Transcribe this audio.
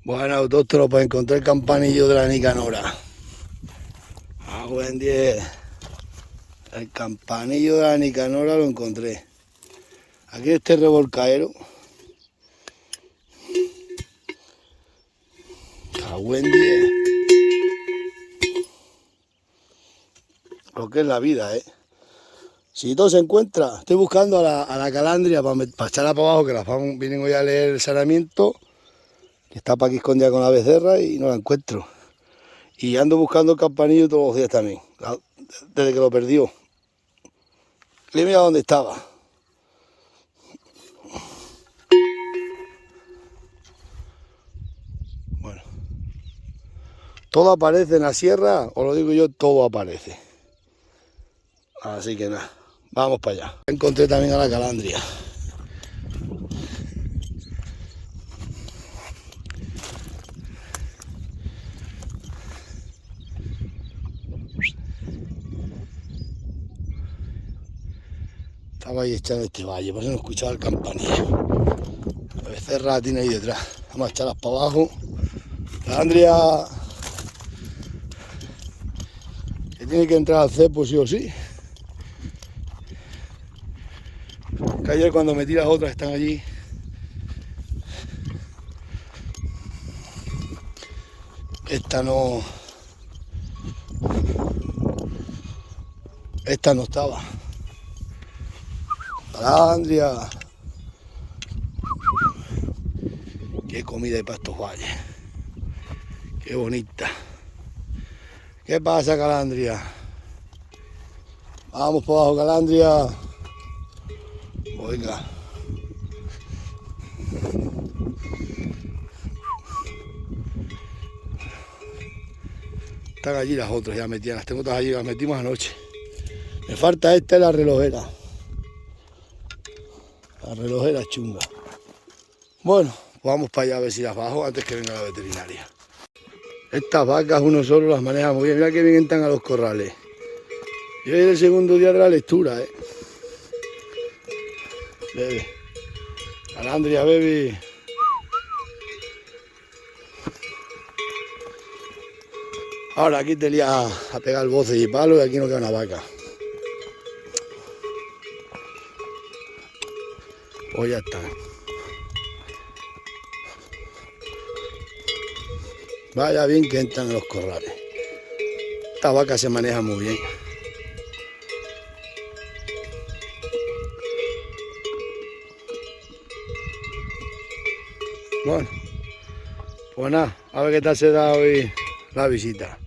Bueno, autóctono, pues encontré el campanillo de la Nicanora. Ah, buen 10. El campanillo de la Nicanora lo encontré. Aquí este revolcaero. Ah, buen 10. Lo que es la vida, ¿eh? Si todo se encuentra, estoy buscando a la calandria para echarla para abajo, que las vienen hoy a leer el saneamiento, que está para aquí escondida con la becerra y no la encuentro. Y ando buscando el campanillo todos los días también, desde que lo perdió. Y mira dónde estaba. Bueno, todo aparece en la sierra, os lo digo yo, todo aparece. Así que nada, vamos para allá. Encontré también a la calandria. Estaba ahí echando este valle, por eso no escuchaba el campanillo. La becerra la tiene ahí detrás. Vamos a echarlas para abajo. Calandria, que tiene que entrar al cepo sí o sí. Que ayer cuando metí las otras están allí. Esta no estaba. Calandria. Qué comida hay para estos valles. Qué bonita. ¿Qué pasa, calandria? Vamos por abajo, calandria. Oiga. Están allí las otras ya metidas. Las tengo todas allí, las metimos anoche. Me falta esta, es la relojera. La relojera chunga. Bueno, pues vamos para allá a ver si las bajo antes que venga la veterinaria. Estas vacas uno solo las maneja muy bien. Mira que bien entran a los corrales. Y hoy es el segundo día de la lectura, Bebe. Calandria, bebe. Ahora aquí te lías a pegar voces y palos y aquí no queda una vaca. Pues ya está. Vaya bien que entran en los corrales. Esta vaca se maneja muy bien. Bueno, pues nada, a ver qué tal se da hoy la visita.